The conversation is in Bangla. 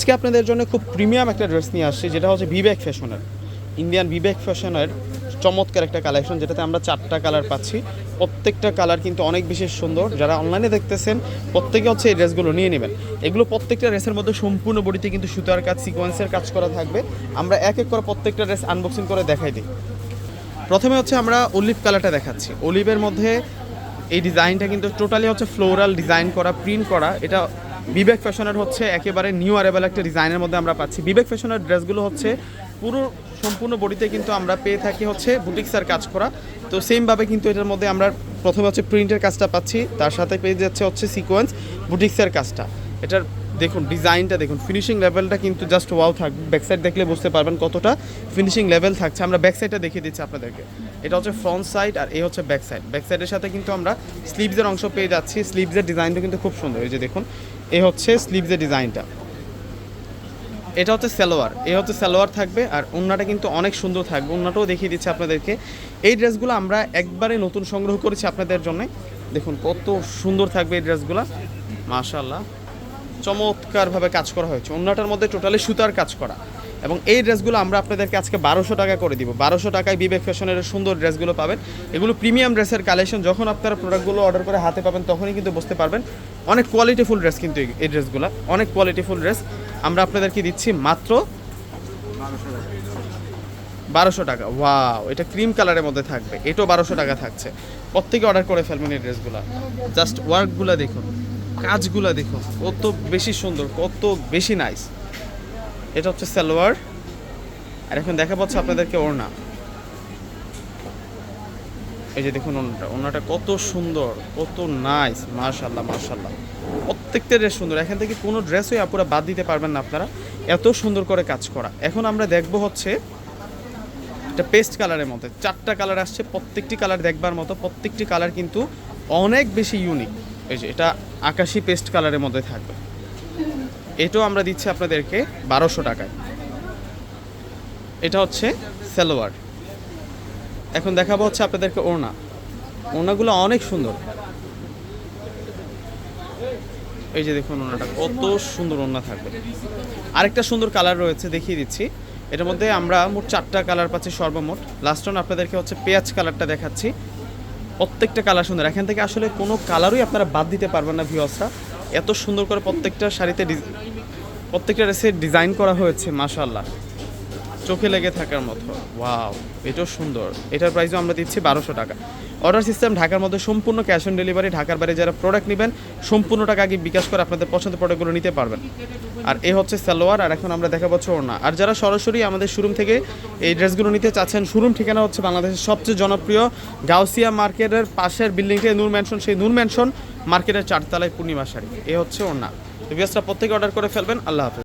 আজকে আপনাদের জন্য খুব প্রিমিয়াম একটা ড্রেস নিয়ে আসছি, যেটা হচ্ছে বিবেক ফ্যাশনের, ইন্ডিয়ান বিবেক ফ্যাশনের চমৎকার একটা কালেকশন, যেটাতে আমরা 4টা কালার পাচ্ছি। প্রত্যেকটা কালার কিন্তু অনেক বেশি সুন্দর। যারা অনলাইনে দেখতেছেন প্রত্যেকে হচ্ছে এই ড্রেসগুলো নিয়ে নেবেন। এগুলো প্রত্যেকটা ড্রেসের মধ্যে সম্পূর্ণ বডিতে কিন্তু সুতার কাজ, সিকোয়েন্সের কাজ করা থাকবে। আমরা এক এক করে প্রত্যেকটা ড্রেস আনবক্সিং করে দেখাই দিই। প্রথমে হচ্ছে আমরা অলিভ কালারটা দেখাচ্ছি। অলিভের মধ্যে এই ডিজাইনটা কিন্তু টোটালি হচ্ছে ফ্লোরাল ডিজাইন করা, প্রিন্ট করা। এটা বিবেক ফ্যাশনের হচ্ছে একেবারে নিউ অ্যারেবল একটা ডিজাইনের মধ্যে আমরা পাচ্ছি। বিবেক ফ্যাশনের ড্রেসগুলো হচ্ছে পুরো সম্পূর্ণ বডিতে কিন্তু আমরা পেয়ে থাকি হচ্ছে বুটিক্সের কাজ করা। তো সেমভাবে কিন্তু এটার মধ্যে আমরা প্রথমে হচ্ছে প্রিন্টের কাজটা পাচ্ছি, তার সাথে পেয়ে যাচ্ছে হচ্ছে সিকোয়েন্স বুটিক্সের কাজটা। এটার দেখুন ডিজাইনটা দেখুন, ফিনিশিং লেভেলটা কিন্তু জাস্ট ওয়াও থাকবে। ব্যাকসাইড দেখলে বুঝতে পারবেন কতটা ফিনিশিং লেভেল থাকছে। আমরা ব্যাকসাইডটা দেখিয়ে দিচ্ছি আপনাদেরকে। এটা হচ্ছে ফ্রন্ট সাইড আর এই হচ্ছে ব্যাক সাইড। ব্যাক সাইডের সাথে কিন্তু আমরা স্লিভসের অংশ পেয়ে যাচ্ছি। স্লিভসের ডিজাইনটা কিন্তু খুব সুন্দর। এই যে দেখুন, এই হচ্ছে স্লিভসের ডিজাইনটা। এটা হচ্ছে সালোয়ার, এই হচ্ছে সালোয়ার থাকবে। আর ওড়নাটা কিন্তু অনেক সুন্দর থাকবে, ওড়নাটাও দেখিয়ে দিচ্ছি আপনাদেরকে। এই ড্রেসগুলো আমরা একবারে নতুন সংগ্রহ করেছি আপনাদের জন্য। দেখুন কত সুন্দর থাকবে এই ড্রেসগুলো, মাশাআল্লাহ চমৎকারভাবে কাজ করা হয়েছে। ওড়নাটার মধ্যে টোটালি সুতার কাজ করা। এবং এই ড্রেসগুলো আমরা আপনাদেরকে আজকে 1200 টাকা করে দিব। 1200 টাকায় বিবেক ফ্যাশনের সুন্দর ড্রেসগুলো পাবেন। এগুলো প্রিমিয়াম ড্রেসের কালেকশন। যখন আপনারা প্রোডাক্টগুলো অর্ডার করে হাতে পাবেন তখনই কিন্তু বুঝতে পারবেন অনেক কোয়ালিটিফুল ড্রেস কিন্তু এই ড্রেসগুলো, অনেক কোয়ালিটিফুল ড্রেস আমরা আপনাদেরকে দিচ্ছি মাত্র 1200 টাকা। ওয়াও, এটা ক্রিম কালারের মধ্যে থাকবে, এটাও 1200 টাকা থাকছে। প্রত্যেকে অর্ডার করে ফেলবেন এই ড্রেসগুলো। জাস্ট ওয়ার্কগুলো দেখুন, কাজগুলো দেখুন কত বেশি সুন্দর, কত বেশি নাইস। এটা হচ্ছে সালোয়ার, আর এখন দেখা পাচ্ছে আপনাদেরকে ওড়না। এই যে দেখুন ওড়নাটা, ওড়নাটা কত সুন্দর, কত নাইস, মাশাআল্লাহ মাশাআল্লাহ। প্রত্যেকটা ড্রেস সুন্দর, এখান থেকে কোনো ড্রেসই আপুরা বাদ দিতে পারবেন না আপনারা, এত সুন্দর করে কাজ করা। এখন আমরা দেখব হচ্ছে এটা পেস্ট কালারের মধ্যে 4টা কালার আসছে। প্রত্যেকটি কালার দেখবার মতো, প্রত্যেকটি কালার কিন্তু অনেক বেশি ইউনিক। এই যে এটা আকাশি পেস্ট কালারের মধ্যে থাকবে, এটাও আমরা দিচ্ছি আপনাদেরকে 1200 টাকায়। এটা হচ্ছে সালোয়ার। এখন দেখাবো হচ্ছে আপনাদেরকে ওড়না। ওড়নাগুলো অনেক সুন্দর। এই যে দেখুন ওড়নাটা কত সুন্দর ওড়না থাকবে। আরেকটা সুন্দর কালার রয়েছে, দেখিয়ে দিচ্ছি। এটার মধ্যে আমরা মোট 4টা কালার পাচ্ছি সর্বমোট। লাস্ট অন আপনাদেরকে হচ্ছে পেঁয়াজ কালারটা দেখাচ্ছি। প্রত্যেকটা কালার সুন্দর, এখান থেকে আসলে কোনো কালারই আপনারা বাদ দিতে পারবেন না ভিউয়ার্সরা। এত সুন্দর করে প্রত্যেকটা শাড়িতে প্রত্যেকটা ড্রেসে ডিজাইন করা হয়েছে, মাশাআল্লাহ চোখে লেগে থাকার মতো। ওয়াও, এটাও সুন্দর। এটার প্রাইসও আমরা দিচ্ছি 1200 টাকা। অর্ডার সিস্টেম ঢাকার মধ্যে সম্পূর্ণ ক্যাশ অন ডেলিভারি। ঢাকার বাইরে যারা প্রোডাক্ট নেবেন সম্পূর্ণ টাকা আগে বিকাশ করে আপনাদের পছন্দের প্রোডাক্টগুলো নিতে পারবেন। আর এই হচ্ছে সালোয়ার, আর এখন আমরা দেখা পাচ্ছি ওড়না। আর যারা সরাসরি আমাদের শোরুম থেকে এই ড্রেসগুলো নিতে চাচ্ছেন, শোরুম ঠিকানা হচ্ছে বাংলাদেশের সবচেয়ে জনপ্রিয় গাউসিয়া মার্কেটের পাশের বিল্ডিংটা নূর ম্যানশন, সেই নূর ম্যানশন মার্কেটের 4 তলায় পূর্ণিমা শাড়ি। এই হচ্ছে ওড়না। ভিউয়ার্সরা প্রত্যেকে অর্ডার করে ফেলবেন। আল্লাহ হাফেজ।